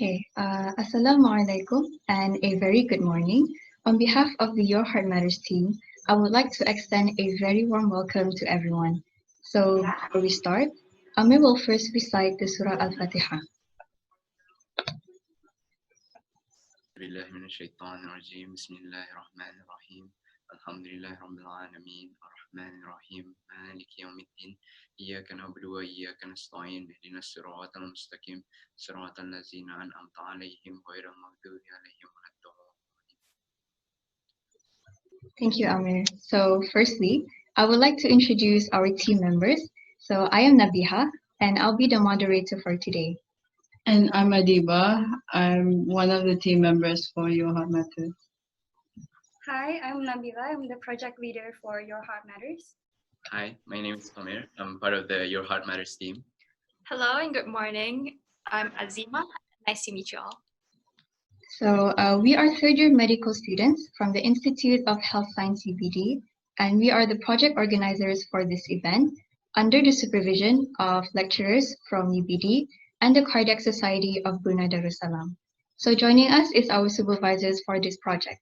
Okay, Assalamualaikum and a very good morning. On behalf of the Your Heart Matters team, I would like to extend a very warm welcome to everyone. So, before we start, Amir will first recite the Surah Al-Fatiha. بالله من الشيطان الرجيم بسم الله الرحمن الرحيم الحمد لله رب العالمين الرحمن الرحيم مالك يوم الدين إياك نعبد وإياك نستعين اهدنا الصراط المستقيم صراط الذين أنعمت عليهم غير المغضوب عليهم ولا الضالين. Thank you, Amir. So, firstly, I would like to introduce our team members. So, I am Nabiha, and I'll be the moderator for today. And I'm Adiba. I'm one of the team members for Your Heart Matters. Hi, I'm Nabila. I'm the project leader for Your Heart Matters. Hi, my name is Amir. I'm part of the Your Heart Matters team. Hello and good morning. I'm Azima. Nice to meet you all. So, we are third-year medical students from the Institute of Health Science UBD, and we are the project organizers for this event under the supervision of lecturers from UBD and the Cardiac Society of Brunei Darussalam. So, joining us is our supervisors for this project.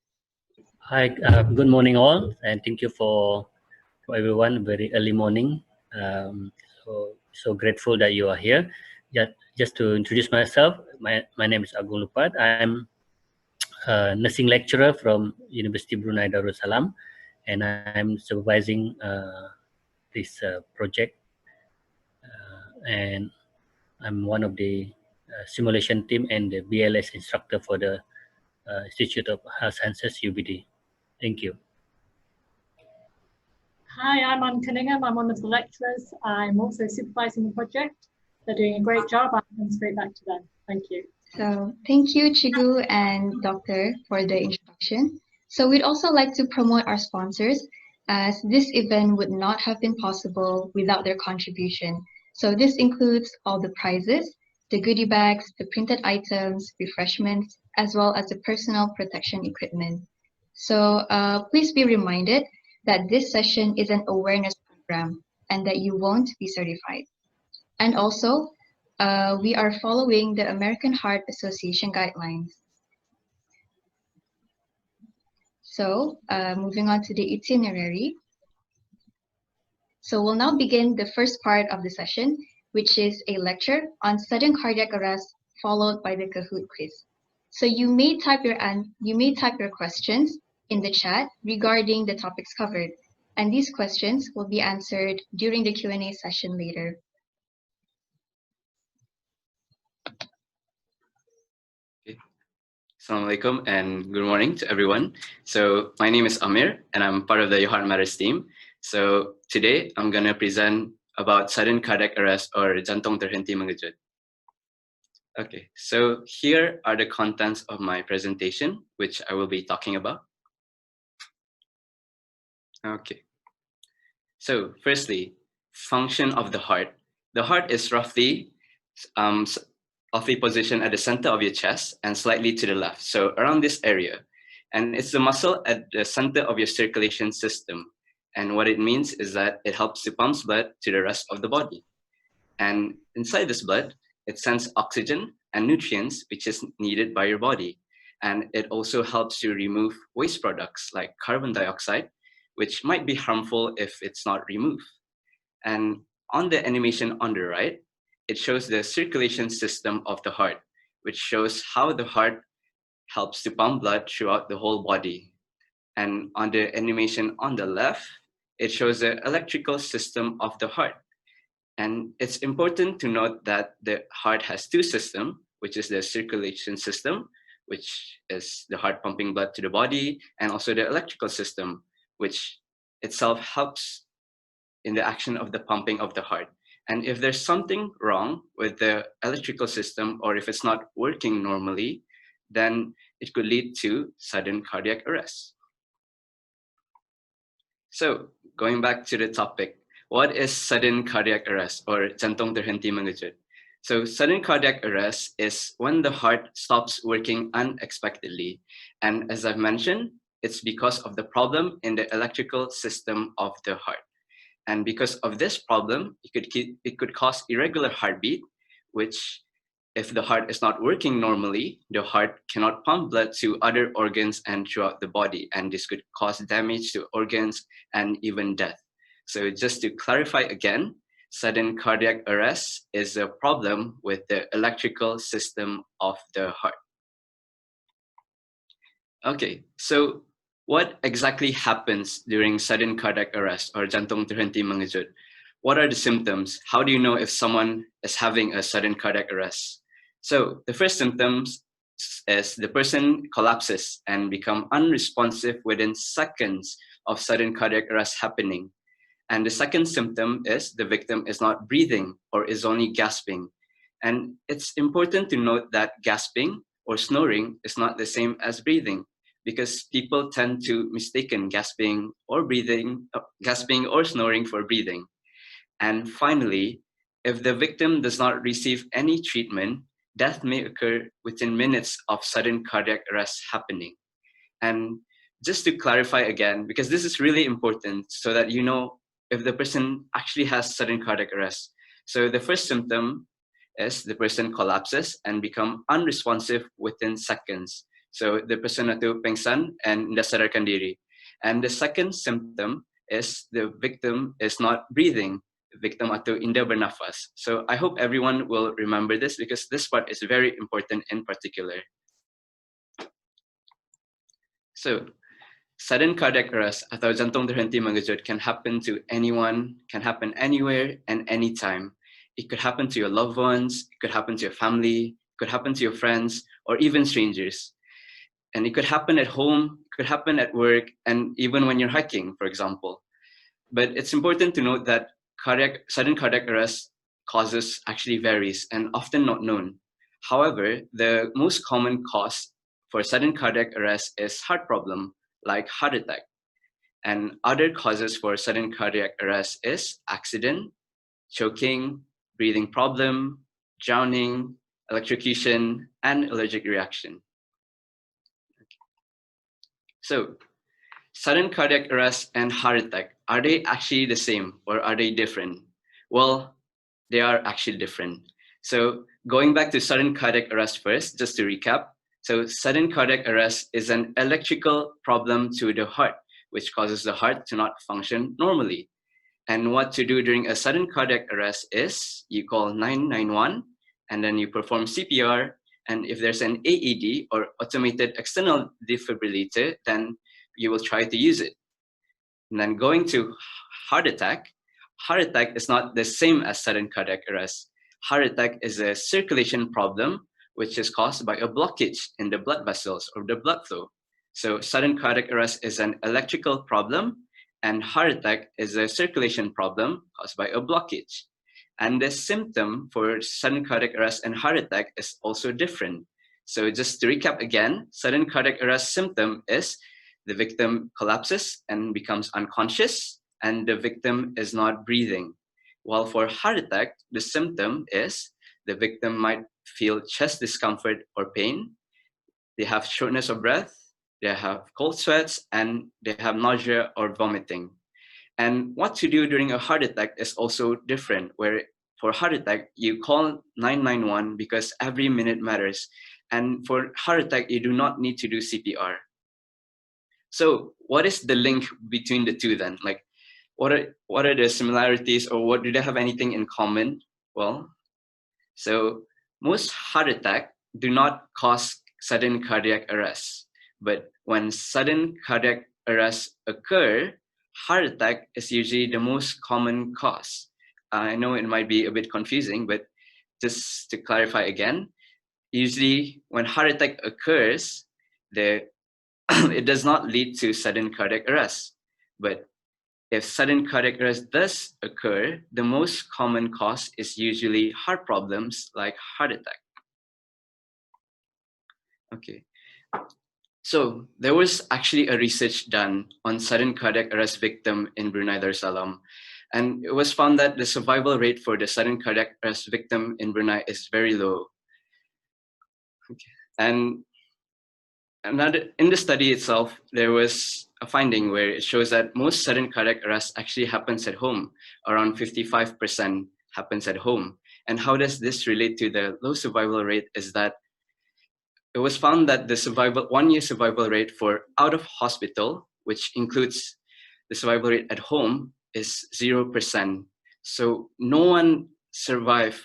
Hi, good morning all, and thank you for everyone. Very early morning. So grateful that you are here. Just to introduce myself, my name is Agung Lupat. I'm a nursing lecturer from University Brunei Darussalam, and I'm supervising this project. And I'm one of the simulation team and the BLS instructor for the Institute of Health Sciences UBD. Thank you. Hi, I'm Anne Cunningham. I'm one of the lecturers. I'm also supervising the project. They're doing a great job. I'll come straight back to them. Thank you. So thank you, Chigu and Doctor, for the introduction. So we'd also like to promote our sponsors, as this event would not have been possible without their contribution. So this includes all the prizes, the goodie bags, the printed items, refreshments, as well as the personal protection equipment. So please be reminded that this session is an awareness program and that you won't be certified. And also, we are following the American Heart Association guidelines. So moving on to the itinerary. So we'll now begin the first part of the session, which is a lecture on sudden cardiac arrest, followed by the Kahoot quiz. So you may type your questions in the chat regarding the topics covered, and these questions will be answered during the Q&A session later. Assalamualaikum and good morning to everyone. So my name is Amir and I'm part of the Your Heart Matters team. So today I'm going to present about sudden cardiac arrest or jantung terhenti mengejut. Okay, so here are the contents of my presentation, which I will be talking about. Okay, so firstly, function of the heart. The heart is roughly positioned at the center of your chest and slightly to the left, so around this area. And it's the muscle at the center of your circulation system. And what it means is that it helps to pump blood to the rest of the body. And inside this blood, it sends oxygen and nutrients, which is needed by your body. And it also helps to remove waste products like carbon dioxide, which might be harmful if it's not removed. And on the animation on the right, it shows the circulation system of the heart, which shows how the heart helps to pump blood throughout the whole body. And on the animation on the left, it shows the electrical system of the heart. And it's important to note that the heart has two systems, which is the circulation system, which is the heart pumping blood to the body, and also the electrical system, which itself helps in the action of the pumping of the heart. And if there's something wrong with the electrical system, or if it's not working normally, then it could lead to sudden cardiac arrest. So going back to the topic, what is sudden cardiac arrest or jantung terhenti mengejut? So sudden cardiac arrest is when the heart stops working unexpectedly. And as I've mentioned, it's because of the problem in the electrical system of the heart. And because of this problem, it could cause irregular heartbeat, which if the heart is not working normally, the heart cannot pump blood to other organs and throughout the body, and this could cause damage to organs and even death. So just to clarify again, sudden cardiac arrest is a problem with the electrical system of the heart. Okay, so what exactly happens during sudden cardiac arrest or jantung terhenti mengejut? What are the symptoms? How do you know if someone is having a sudden cardiac arrest? So the first symptoms is the person collapses and become unresponsive within seconds of sudden cardiac arrest happening. And the second symptom is the victim is not breathing or is only gasping. And it's important to note that gasping or snoring is not the same as breathing, because people tend to mistaken gasping or snoring for breathing. And finally, if the victim does not receive any treatment, death may occur within minutes of sudden cardiac arrest happening. And just to clarify again, because this is really important so that you know if the person actually has sudden cardiac arrest. So the first symptom is the person collapses and become unresponsive within seconds. So the person itu pengsan and tidak sadarkan diri. And the second symptom is the victim is not breathing. The victim atau indah bernafas. So I hope everyone will remember this because this part is very important in particular. So sudden cardiac arrest atau jantung terhenti mengejut can happen to anyone, can happen anywhere and anytime. It could happen to your loved ones, it could happen to your family, it could happen to your friends, or even strangers. And it could happen at home, it could happen at work, and even when you're hiking, for example. But it's important to note that sudden cardiac arrest causes actually varies and often not known. However, the most common cause for sudden cardiac arrest is heart problem, like heart attack. And other causes for sudden cardiac arrest is accident, choking, breathing problem, drowning, electrocution, and allergic reaction. So, sudden cardiac arrest and heart attack, are they actually the same or are they different? Well, they are actually different. So going back to sudden cardiac arrest first, just to recap. So sudden cardiac arrest is an electrical problem to the heart, which causes the heart to not function normally. And what to do during a sudden cardiac arrest is you call 991 and then you perform CPR. And if there's an AED or automated external defibrillator, then you will try to use it. And then going to heart attack is not the same as sudden cardiac arrest. Heart attack is a circulation problem which is caused by a blockage in the blood vessels or the blood flow. So sudden cardiac arrest is an electrical problem and heart attack is a circulation problem caused by a blockage. And the symptom for sudden cardiac arrest and heart attack is also different. So just to recap again, sudden cardiac arrest symptom is the victim collapses and becomes unconscious, and the victim is not breathing. While for heart attack, the symptom is the victim might feel chest discomfort or pain, they have shortness of breath, they have cold sweats, and they have nausea or vomiting. And what to do during a heart attack is also different, where for heart attack, you call 991 because every minute matters. And for heart attack, you do not need to do CPR. So what is the link between the two then? Like, what are the similarities, or what do they have anything in common? Well, so most heart attack do not cause sudden cardiac arrest. But when sudden cardiac arrest occur, heart attack is usually the most common cause. I know it might be a bit confusing, but just to clarify again, usually when heart attack occurs, it does not lead to sudden cardiac arrest. But if sudden cardiac arrest does occur, the most common cause is usually heart problems like heart attack. Okay. So there was actually a research done on sudden cardiac arrest victim in Brunei Darussalam. And it was found that the survival rate for the sudden cardiac arrest victim in Brunei is very low. Okay. And in the study itself, there was a finding where it shows that most sudden cardiac arrest actually happens at home. Around 55% happens at home. And how does this relate to the low survival rate is that it was found that the 1-year survival rate for out of hospital, which includes the survival rate at home, is 0%. So no one survived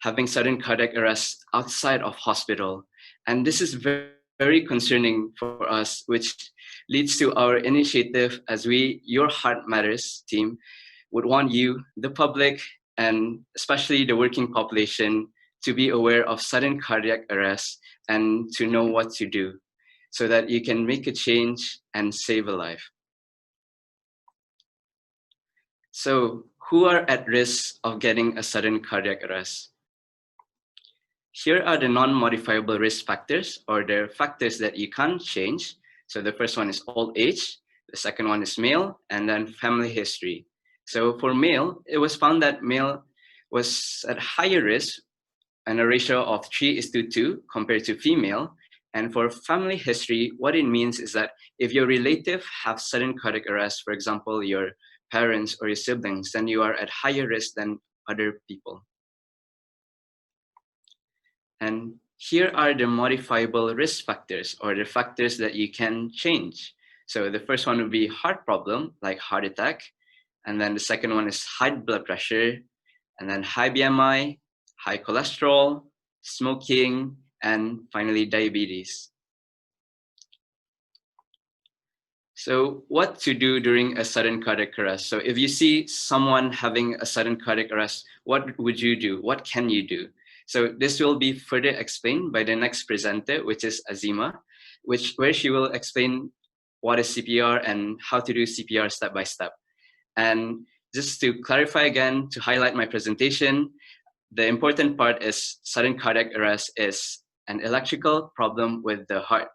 having sudden cardiac arrest outside of hospital. And this is very, very concerning for us, which leads to our initiative as Your Heart Matters team, would want you, the public, and especially the working population, to be aware of sudden cardiac arrest and to know what to do so that you can make a change and save a life. So, who are at risk of getting a sudden cardiac arrest? Here are the non-modifiable risk factors, or the factors that you can't change. So the first one is old age, the second one is male, and then family history. So for male, it was found that male was at higher risk and a ratio of 3:2 compared to female. And for family history, what it means is that if your relative have sudden cardiac arrest, for example, your parents or your siblings, then you are at higher risk than other people. And here are the modifiable risk factors, or the factors that you can change. So the first one would be heart problem, like heart attack. And then the second one is high blood pressure, and then high BMI, high cholesterol, smoking, and finally diabetes. So what to do during a sudden cardiac arrest? So if you see someone having a sudden cardiac arrest, what would you do? What can you do? So this will be further explained by the next presenter, which is Azima, where she will explain what is CPR and how to do CPR step by step. And just to clarify again, to highlight my presentation, the important part is sudden cardiac arrest is an electrical problem with the heart.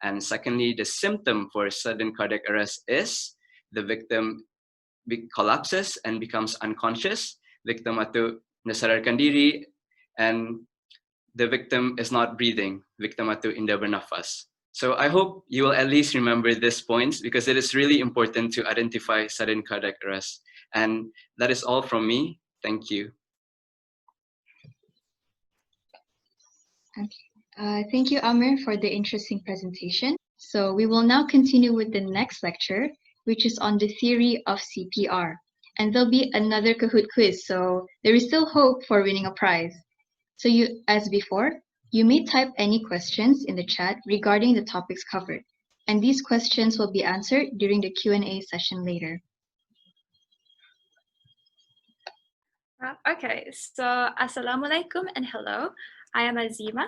And secondly, the symptom for sudden cardiac arrest is the victim collapses and becomes unconscious, victim atau nasadarkan diri, and the victim is not breathing, victim atau indah bernafas. So I hope you will at least remember these points because it is really important to identify sudden cardiac arrest. And that is all from me. Thank you. Okay. Thank you, Amir, for the interesting presentation. So we will now continue with the next lecture, which is on the theory of CPR. And there'll be another Kahoot quiz, so there is still hope for winning a prize. So as before, you may type any questions in the chat regarding the topics covered, and these questions will be answered during the Q&A session later. Okay, so Assalamualaikum and hello. I am Azima,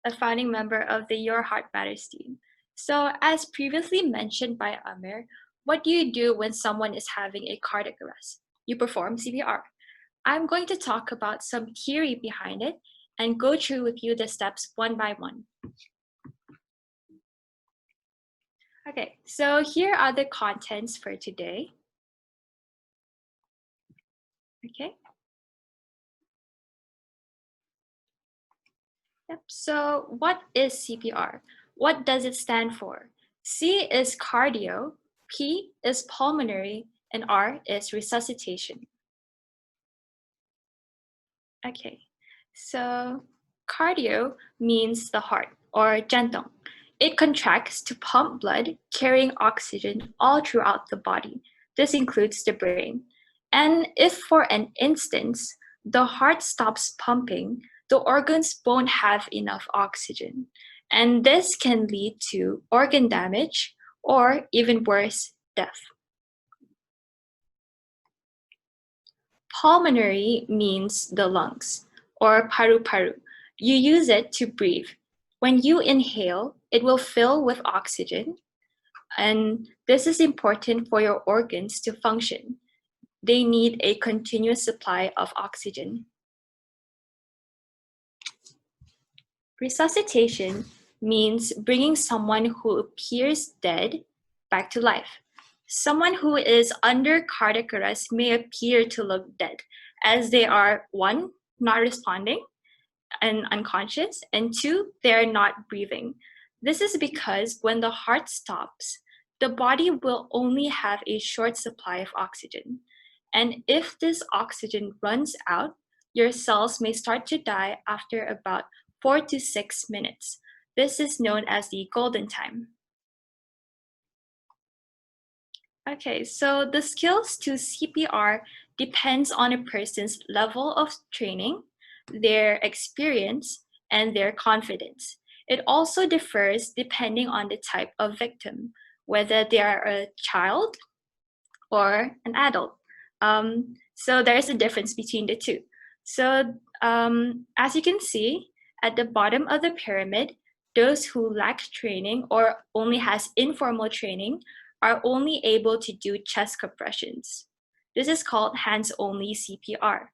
a founding member of the Your Heart Matters team. So as previously mentioned by Amir, what do you do when someone is having a cardiac arrest? You perform CPR. I'm going to talk about some theory behind it and go through with you the steps one by one. Okay, so here are the contents for today. Okay. Yep. So what is CPR? What does it stand for? C is cardio, P is pulmonary, and R is resuscitation. Okay, so cardio means the heart, or jantung. It contracts to pump blood, carrying oxygen all throughout the body. This includes the brain. And if for an instance, the heart stops pumping, the organs won't have enough oxygen. And this can lead to organ damage or even worse, death. Pulmonary means the lungs, or paru-paru. You use it to breathe. When you inhale, it will fill with oxygen, and this is important for your organs to function. They need a continuous supply of oxygen. Resuscitation means bringing someone who appears dead back to life. Someone who is under cardiac arrest may appear to look dead, as they are, 1, not responding and unconscious, and 2, they are not breathing. This is because when the heart stops, the body will only have a short supply of oxygen. And if this oxygen runs out, your cells may start to die after about 4 to 6 minutes. This is known as the golden time. Okay, so the skills to CPR depends on a person's level of training, their experience, and their confidence. It also differs depending on the type of victim, whether they are a child or an adult. So there is a difference between the two. So as you can see, at the bottom of the pyramid, those who lack training or only has informal training are only able to do chest compressions. This is called hands-only CPR.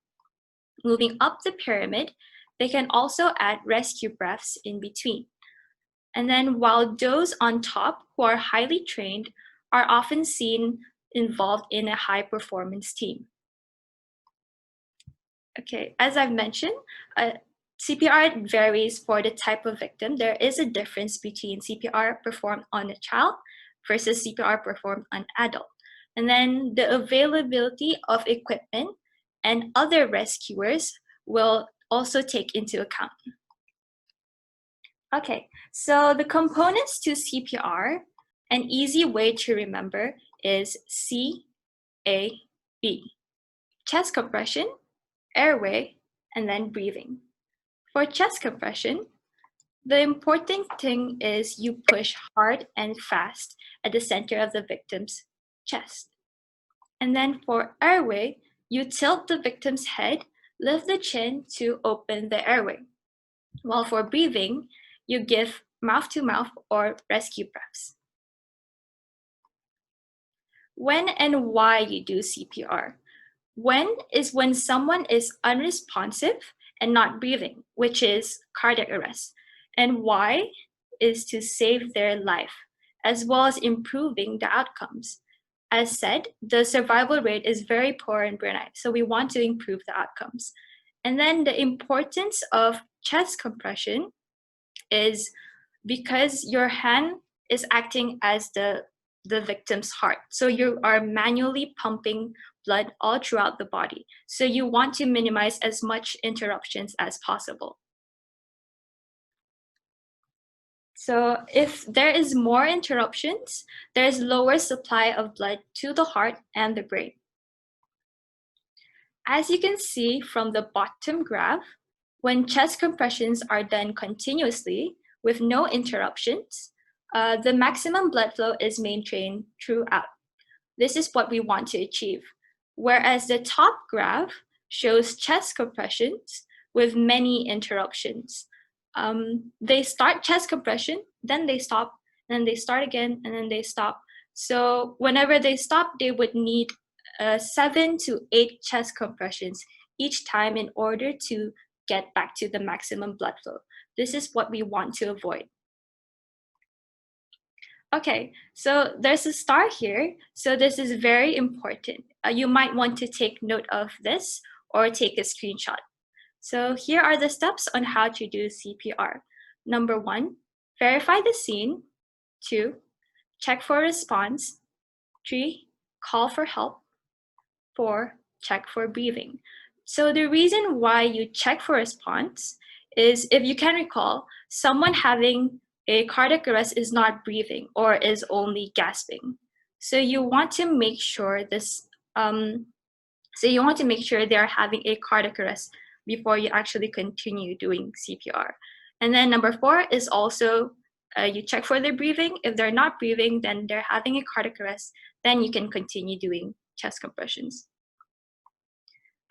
Moving up the pyramid, they can also add rescue breaths in between. And then while those on top who are highly trained are often seen involved in a high-performance team. Okay, as I've mentioned, CPR varies for the type of victim. There is a difference between CPR performed on a child versus CPR performed on adult. And then the availability of equipment and other rescuers will also take into account. Okay, so the components to CPR, an easy way to remember is CAB: chest compression, airway, and then breathing. For chest compression, the important thing is you push hard and fast at the center of the victim's chest. And then for airway, you tilt the victim's head, lift the chin to open the airway. While for breathing, you give mouth-to-mouth or rescue breaths. When and why you do CPR. When is when someone is unresponsive and not breathing, which is cardiac arrest. And why is to save their life, as well as improving the outcomes. As said, the survival rate is very poor in Brunei, so we want to improve the outcomes. And then the importance of chest compression is because your hand is acting as the victim's heart. So you are manually pumping blood all throughout the body. So you want to minimize as much interruptions as possible. So if there is more interruptions, there is lower supply of blood to the heart and the brain. As you can see from the bottom graph, when chest compressions are done continuously with no interruptions, the maximum blood flow is maintained throughout. This is what we want to achieve. Whereas the top graph shows chest compressions with many interruptions. They start chest compression, then they stop, and then they start again, and then they stop. So whenever they stop, they would need 7 to 8 chest compressions each time in order to get back to the maximum blood flow. This is what we want to avoid. Okay, so there's a star here. So this is very important. You might want to take note of this or take a screenshot. So here are the steps on how to do CPR. Number 1, verify the scene. 2, check for response. 3, call for help. 4, check for breathing. So the reason why you check for response is, if you can recall, someone having a cardiac arrest is not breathing or is only gasping. So you want to make sure this. So you want to make sure they're having a cardiac arrest before you actually continue doing CPR. And then number 4 is also you check for their breathing. If they're not breathing, then they're having a cardiac arrest. Then you can continue doing chest compressions.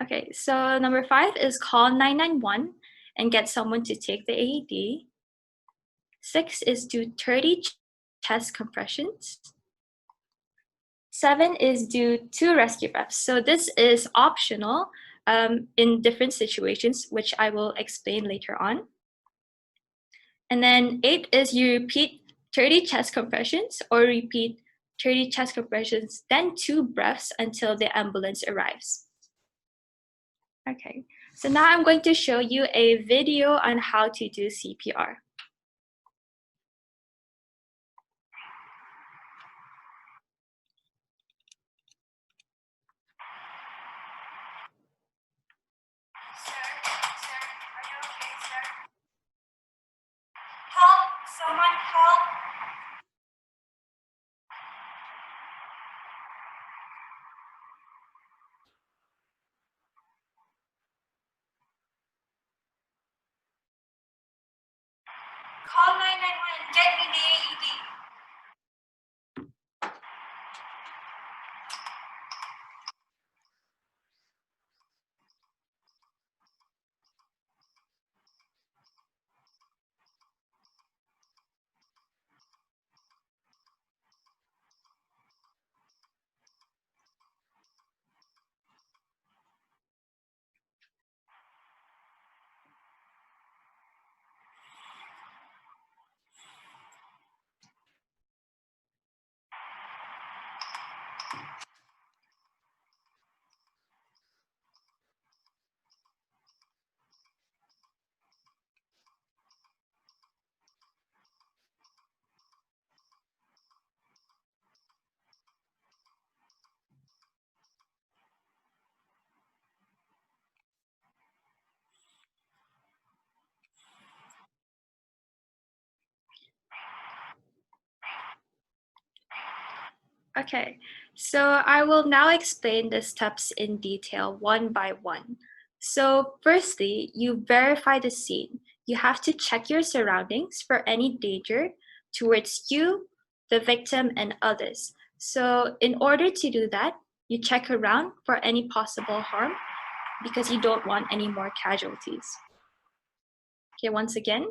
Okay, so number 5 is call 991 and get someone to take the AED. 6 is do 30 chest compressions. 7 is do 2 rescue breaths. So this is optional in different situations, which I will explain later on. And then 8 is you repeat 30 chest compressions or repeat 30 chest compressions, then 2 breaths until the ambulance arrives. Okay, so now I'm going to show you a video on how to do CPR. Someone help! Call 911, get me the AED. Okay, so I will now explain the steps in detail one by one. So firstly, you verify the scene. You have to check your surroundings for any danger towards you, the victim, and others. So in order to do that, you check around for any possible harm because you don't want any more casualties. Okay, once again,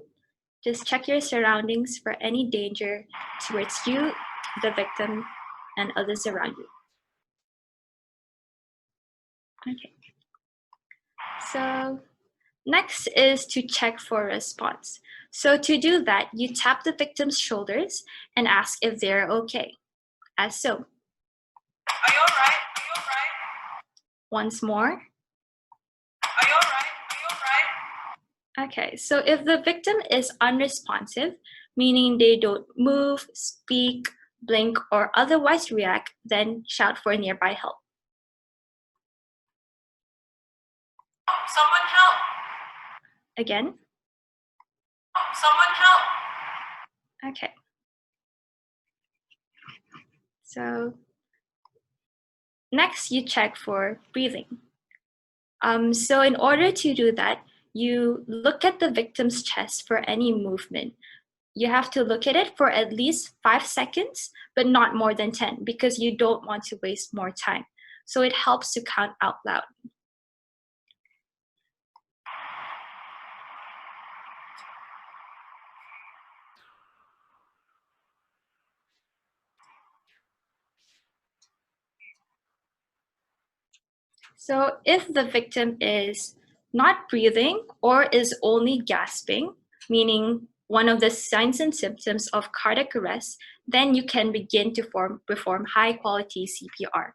just check your surroundings for any danger towards you, the victim, and others around you. Okay. So next is to check for response. So to do that, you tap the victim's shoulders and ask if they're okay, as so. Are you all right? Are you all right? Once more. Are you all right? Are you all right? Okay, so if the victim is unresponsive, meaning they don't move, speak, blink, or otherwise react, then shout for nearby help. Someone help! Again. Someone help! Okay. So next you check for breathing. So in order to do that, you look at the victim's chest for any movement. You have to look at it for at least 5 seconds, but not more than 10 because you don't want to waste more time. So it helps to count out loud. So if the victim is not breathing or is only gasping, meaning one of the signs and symptoms of cardiac arrest, then you can begin to perform high quality CPR.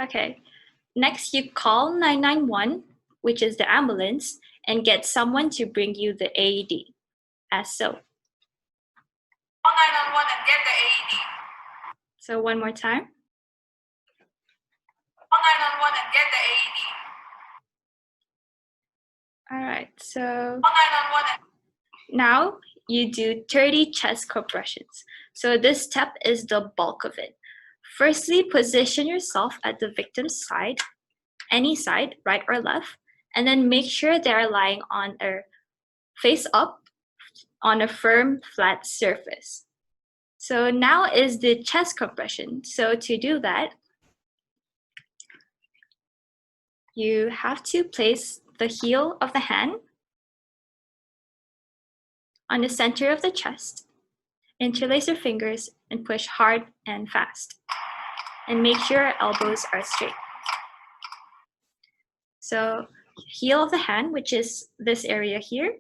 Okay, next you call 911, which is the ambulance, and get someone to bring you the AED, as so. Call 911 and get the AED. So one more time. Call 911 and get the AED. All right, so now you do 30 chest compressions. So this step is the bulk of it. Firstly, position yourself at the victim's side, any side, right or left, and then make sure they are lying on a face up on a firm, flat surface. So now is the chest compression. So to do that, you have to place the heel of the hand on the center of the chest, interlace your fingers, and push hard and fast. And make sure your elbows are straight. So heel of the hand, which is this area here,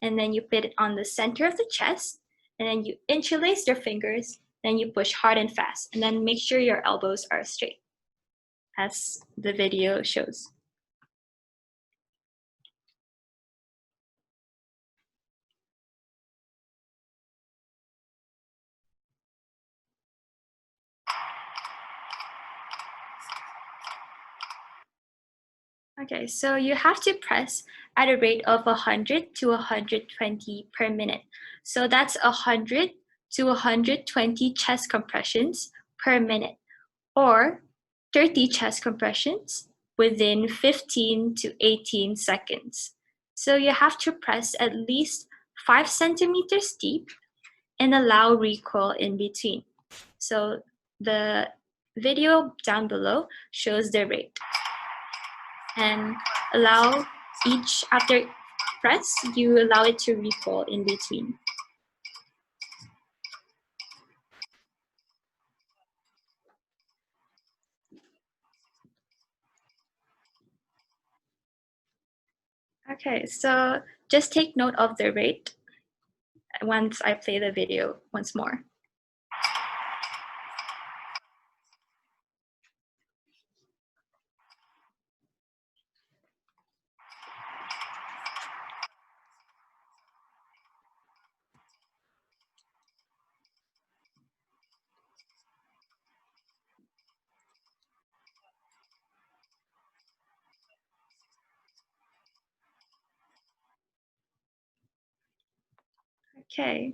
and then you put it on the center of the chest, and then you interlace your fingers, then you push hard and fast, and then make sure your elbows are straight, as the video shows. Okay, so you have to press at a rate of 100 to 120 per minute. So that's 100 to 120 chest compressions per minute, or 30 chest compressions within 15 to 18 seconds. So you have to press at least 5 centimeters deep and allow recoil in between. So the video down below shows the rate. And allow each, after press, you allow it to recoil in between. Okay, so just take note of the rate once I play the video once more. Okay.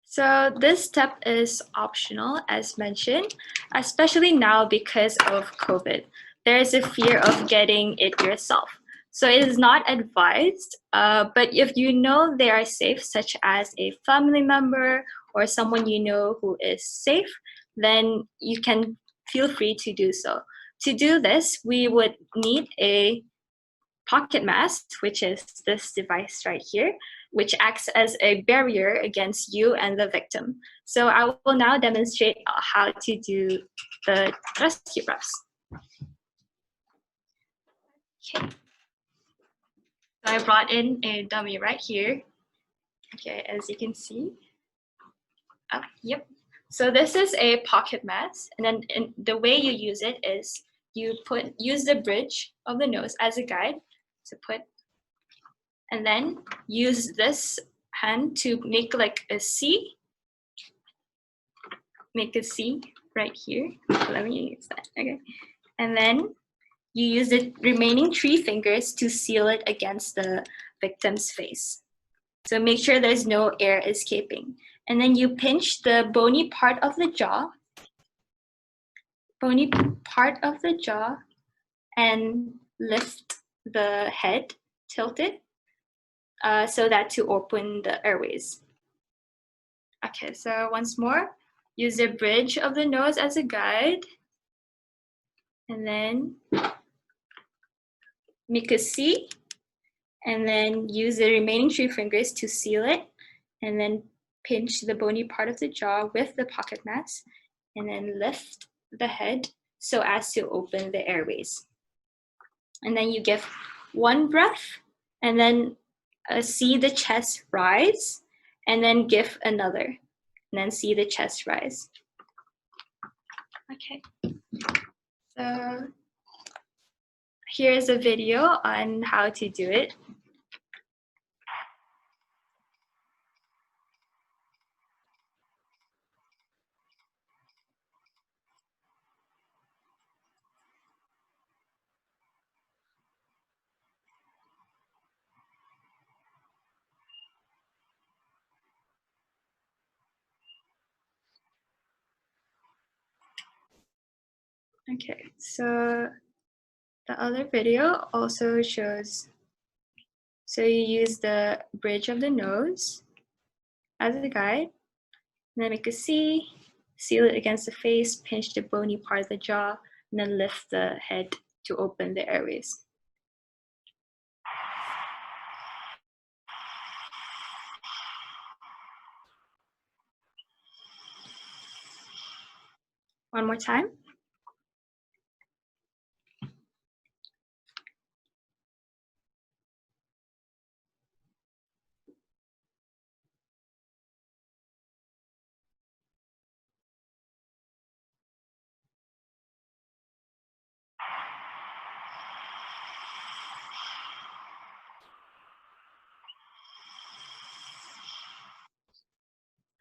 So this step is optional, as mentioned, especially now because of COVID. There is a fear of getting it yourself. So it is not advised, but if you know they are safe, such as a family member or someone you know who is safe, then you can feel free to do so. To do this, we would need a pocket mask, which is this device right here, which acts as a barrier against you and the victim. So I will now demonstrate how to do the rescue breaths. Okay. So I brought in a dummy right here. Okay, as you can see. Yep. So this is a pocket mask, and then the way you use it is you use the bridge of the nose as a guide to put, and then use this hand to make like a C. Make a C right here. Let me use that. Okay. And then you use the remaining 3 fingers to seal it against the victim's face. So make sure there's no air escaping. And then you pinch the bony part of the jaw, and lift the head, tilt it, so that to open the airways. Okay, so once more, use the bridge of the nose as a guide, and then make a C, and then use the remaining 3 fingers to seal it, and then pinch the bony part of the jaw with the pocket mask, and then lift the head so as to open the airways. And then you give 1 breath, and then see the chest rise, and then give another, and then see the chest rise. Okay, so here's a video on how to do it. Okay, so the other video also shows, so you use the bridge of the nose as a guide, and then make a C, seal it against the face, pinch the bony part of the jaw, and then lift the head to open the airways. One more time.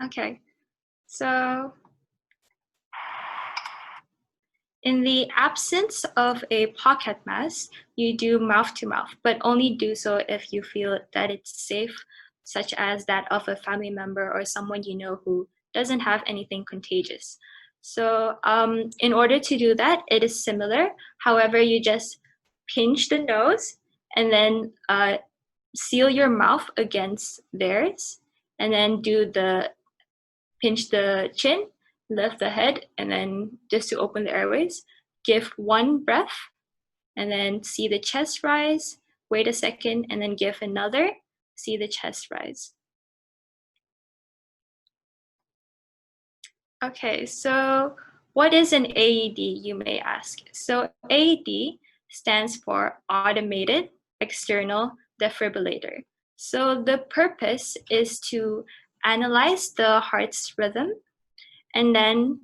Okay, so In the absence of a pocket mask, you do mouth to mouth, but only do so if you feel that it's safe, such as that of a family member or someone you know who doesn't have anything contagious. So in order to do that, it is similar. However, you just pinch the nose and then seal your mouth against theirs, and then pinch the chin, lift the head, and then just to open the airways, give one breath, and then see the chest rise, wait a second, and then give another, see the chest rise. Okay, so what is an AED, you may ask? So AED stands for Automated External Defibrillator. So the purpose is to analyze the heart's rhythm, and then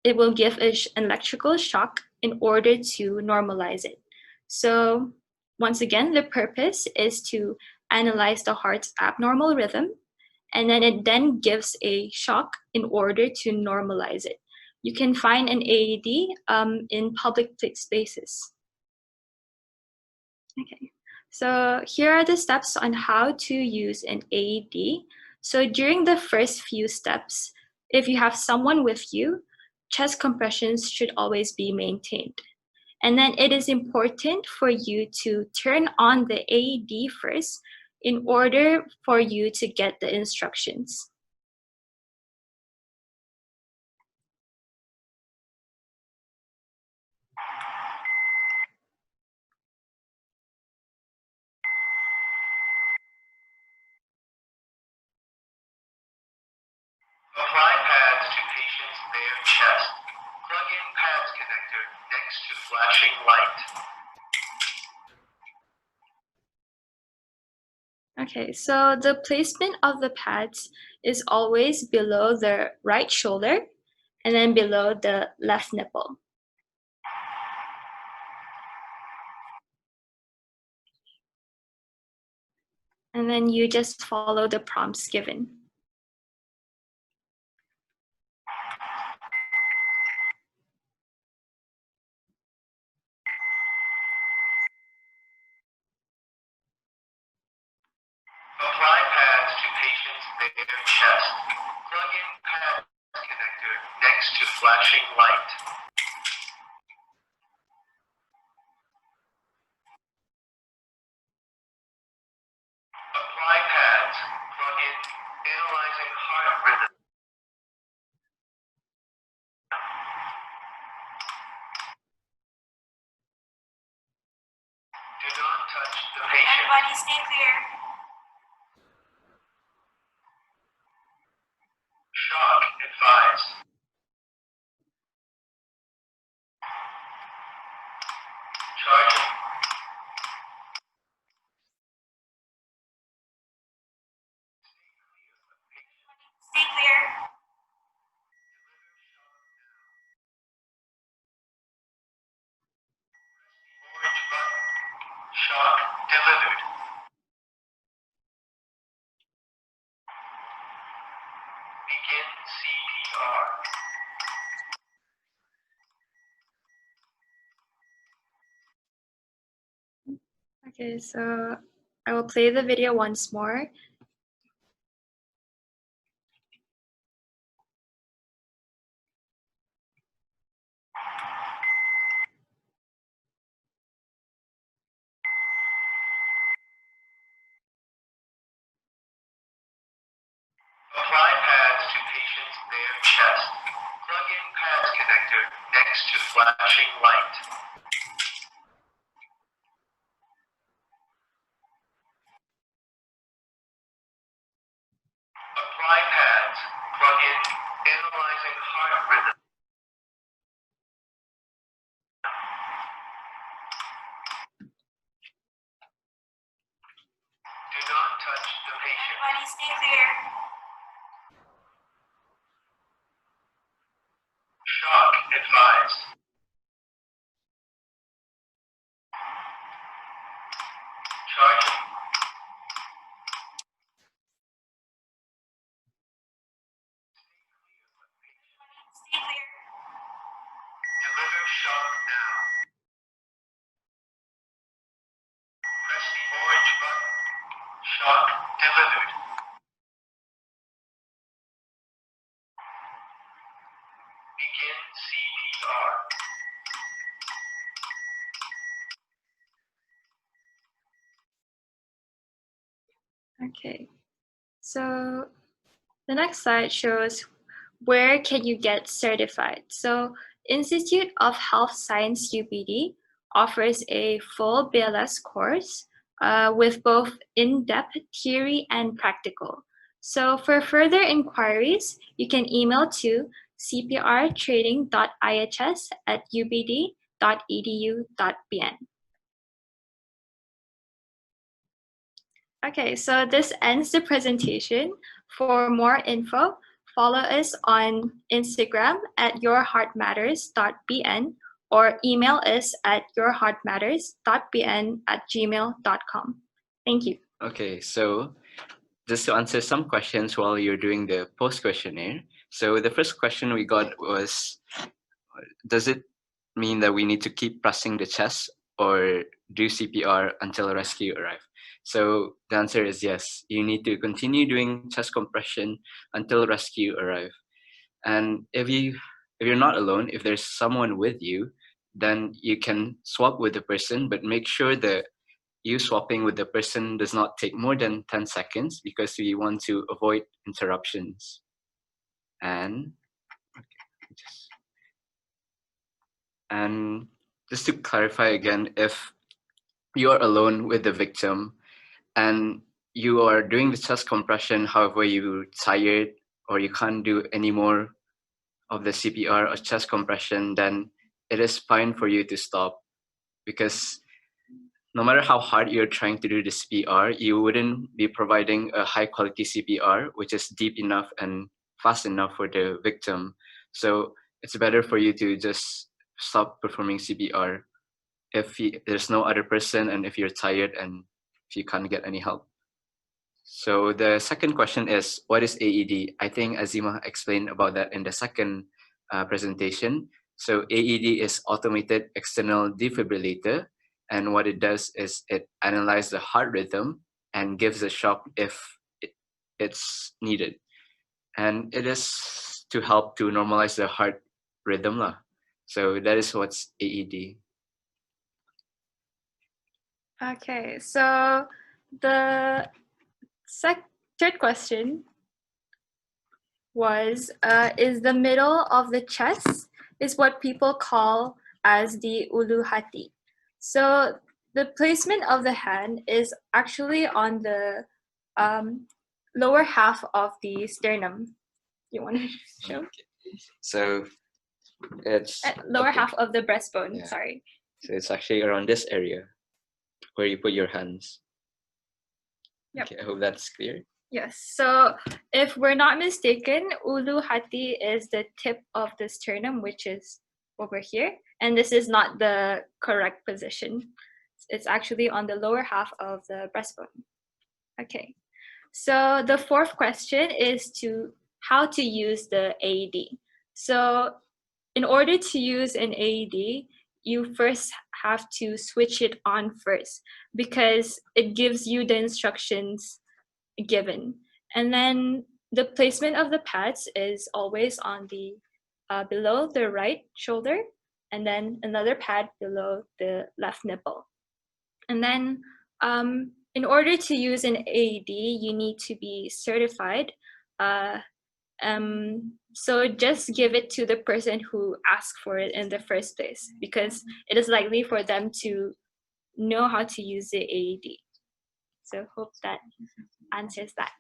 it will give an electrical shock in order to normalize it. So once again, the purpose is to analyze the heart's abnormal rhythm, and then it then gives a shock in order to normalize it. You can find an AED in public spaces. Okay, so here are the steps on how to use an AED. So during the first few steps, if you have someone with you, chest compressions should always be maintained. And then it is important for you to turn on the AED first in order for you to get the instructions. Apply pads to patient's bare chest. Plug in pads connector next to flashing light. Okay, so the placement of the pads is always below the right shoulder and then below the left nipple. And then you just follow the prompts given. Apply pads to patient's bare chest. Plug in pads connector next to flashing light. Apply pads. Plug in analyzing heart rhythm. Do not touch the patient. Everybody stay clear. Shock advised. Charging. Stay clear. Orange button. Shock delivered. Begin CPR. Okay, so I will play the video once more. Apply pads to patient's bare chest. Plug in pads connector next to flashing light. Apply pads. Plug in analyzing heart rhythm. Do not touch the patient. Everybody stay clear. Shock advised. shock now. Press the orange button. Shock delivered. Begin CPR. Okay, so the next slide shows where can you get certified. So Institute of Health Science UBD offers a full BLS course with both in-depth theory and practical. So for further inquiries, you can email to cprtraining.ihs@ubd.edu.bn. Okay, so this ends the presentation. For more info, follow us on Instagram at yourheartmatters.bn or email us at yourheartmatters.bn@gmail.com. Thank you. Okay, so just to answer some questions while you're doing the post questionnaire. So the first question we got was, does it mean that we need to keep pressing the chest or do CPR until rescue arrive? So the answer is yes. You need to continue doing chest compression until rescue arrive. And if you're not alone, if there's someone with you, then you can swap with the person, but make sure that you swapping with the person does not take more than 10 seconds because we want to avoid interruptions. And just to clarify again, if you are alone with the victim and you are doing the chest compression, however you're tired or you can't do any more of the CPR or chest compression, then it is fine for you to stop, because no matter how hard you're trying to do the CPR, you wouldn't be providing a high quality CPR, which is deep enough and fast enough for the victim. So it's better for you to just stop performing CPR if there's no other person and if you're tired and if you can't get any help. So the second question is, what is AED? I think Azima explained about that in the second presentation. So AED is automated external defibrillator. And what it does is it analyzes the heart rhythm and gives a shock if it's needed. And it is to help to normalize the heart rhythm. So that is what's AED. Okay, so the third question was, is the middle of the chest is what people call as the ulu hati. So the placement of the hand is actually on the lower half of the sternum. You want to show? Okay. So it's lower okay. half of the breastbone, Yeah. sorry. So it's actually around this area where you put your hands. Yep. Okay, I hope that's clear. Yes, so if we're not mistaken, ulu hati is the tip of the sternum, which is over here. And this is not the correct position. It's actually on the lower half of the breastbone. Okay, so the fourth question is how to use the AED. So in order to use an AED, you first have to switch it on first because it gives you the instructions given. And then the placement of the pads is always on the below the right shoulder, and then another pad below the left nipple. And then in order to use an AED, you need to be certified. So just give it to the person who asked for it in the first place, because it is likely for them to know how to use the AED. So hope that answers that.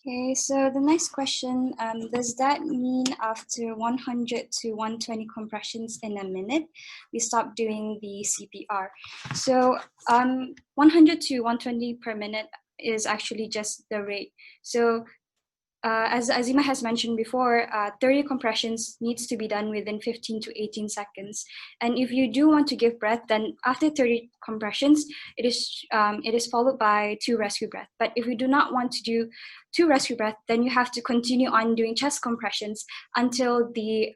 Okay, so the next question, does that mean after 100 to 120 compressions in a minute, we stop doing the CPR? So 100 to 120 per minute is actually just the rate. So as Azima has mentioned before, 30 compressions needs to be done within 15 to 18 seconds. And if you do want to give breath, then after 30 compressions, it is followed by 2 rescue breath. But if you do not want to do 2 rescue breath, then you have to continue on doing chest compressions until the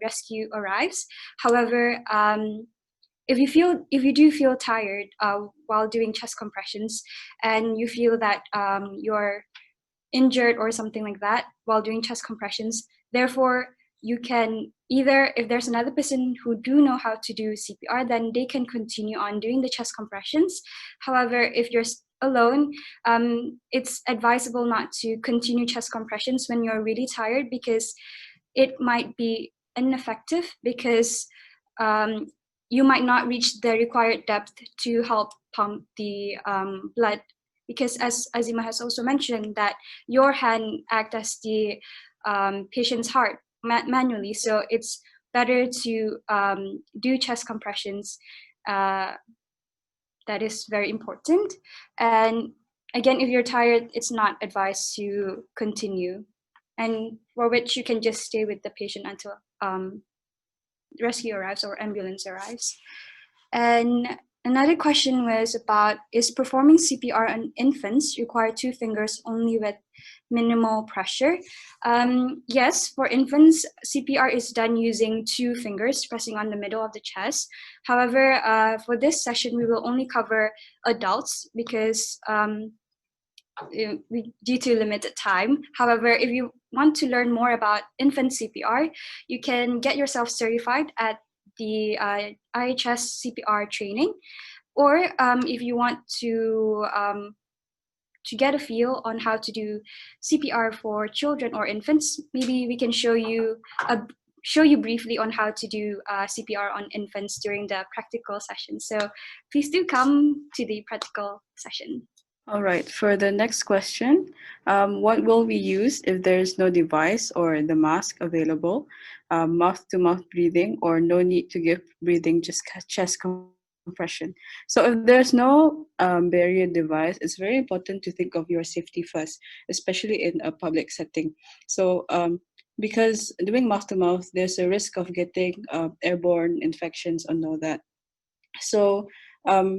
rescue arrives. However, if you do feel tired while doing chest compressions, and you feel that you're injured or something like that while doing chest compressions, therefore you can either, if there's another person who do know how to do CPR, then they can continue on doing the chest compressions. However, if you're alone, it's advisable not to continue chest compressions when you're really tired, because it might be ineffective, because you might not reach the required depth to help pump the blood, because as Azima has also mentioned, that your hand act as the patient's heart manually. So it's better to do chest compressions. That is very important. And again, if you're tired, it's not advised to continue, and for which you can just stay with the patient until rescue arrives or ambulance arrives. And another question was about, is performing CPR on infants require 2 fingers only with minimal pressure? Yes, for infants, CPR is done using 2 fingers pressing on the middle of the chest. However, for this session, we will only cover adults because due to limited time. However, if you want to learn more about infant CPR, you can get yourself certified at the IHS CPR training, or if you want to get a feel on how to do CPR for children or infants, maybe we can show you briefly on how to do CPR on infants during the practical session. So please do come to the practical session. All right, for the next question, what will we use if there's no device or the mask available? Mouth-to-mouth breathing, or no need to give breathing, just chest compression. So if there's no barrier device, it's very important to think of your safety first, especially in a public setting. So because doing mouth-to-mouth, there's a risk of getting airborne infections and all that. So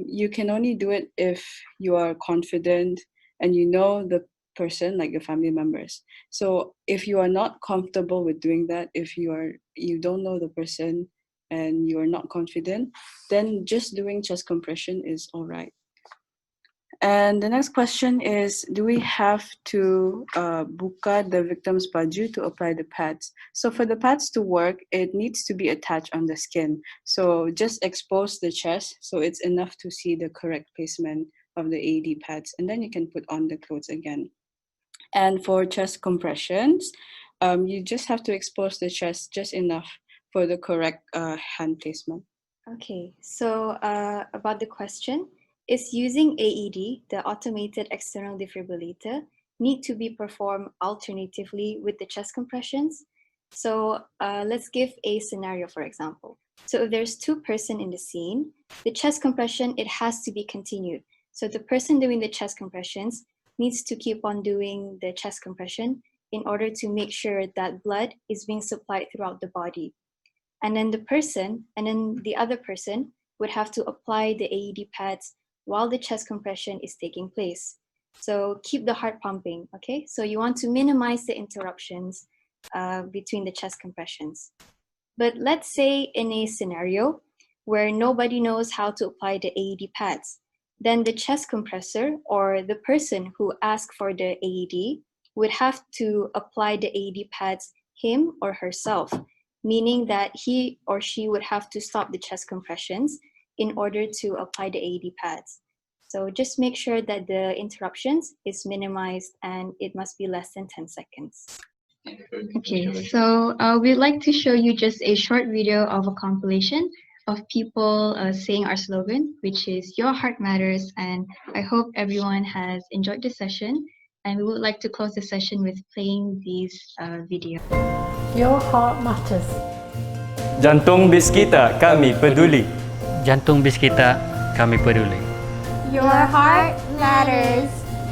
you can only do it if you are confident and you know the person, like your family members. So if you are not comfortable with doing that, if you don't know the person and you are not confident, then just doing chest compression is all right. And the next question is, do we have to buka the victim's baju to apply the pads? So for the pads to work, it needs to be attached on the skin. So just expose the chest so it's enough to see the correct placement of the AED pads, and then you can put on the clothes again. And for chest compressions, you just have to expose the chest just enough for the correct hand placement. Okay, so about the question, is using AED, the automated external defibrillator, need to be performed alternatively with the chest compressions? So let's give a scenario, for example. So if there's 2 persons in the scene, the chest compression, it has to be continued. So the person doing the chest compressions needs to keep on doing the chest compression in order to make sure that blood is being supplied throughout the body. And then the other person would have to apply the AED pads while the chest compression is taking place. So keep the heart pumping, okay? So you want to minimize the interruptions between the chest compressions. But let's say in a scenario where nobody knows how to apply the AED pads, then the chest compressor or the person who asked for the AED would have to apply the AED pads him or herself, meaning that he or she would have to stop the chest compressions in order to apply the AED pads. So just make sure that the interruptions is minimized and it must be less than 10 seconds. Okay, so we'd like to show you just a short video of a compilation of people saying our slogan, which is "Your Heart Matters," and I hope everyone has enjoyed the session, and we would like to close the session with playing these videos. Your heart matters. Jantung bis kita, kami peduli. Jantung bis kita, kami peduli. Your heart matters.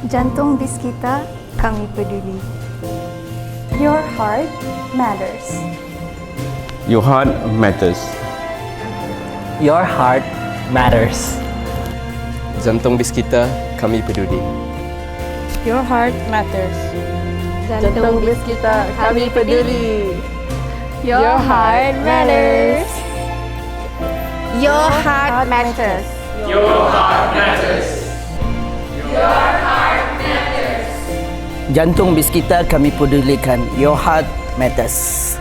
Jantung bis kita, kami peduli. Your heart matters. Your heart matters. Your heart matters. Jantung bis kita, kami peduli. Your heart matters. Jantung bis kita, kami peduli. Your heart matters. Your heart matters. Your heart matters. Your heart matters. Jantung bis kita kami pedulikan. Your heart matters.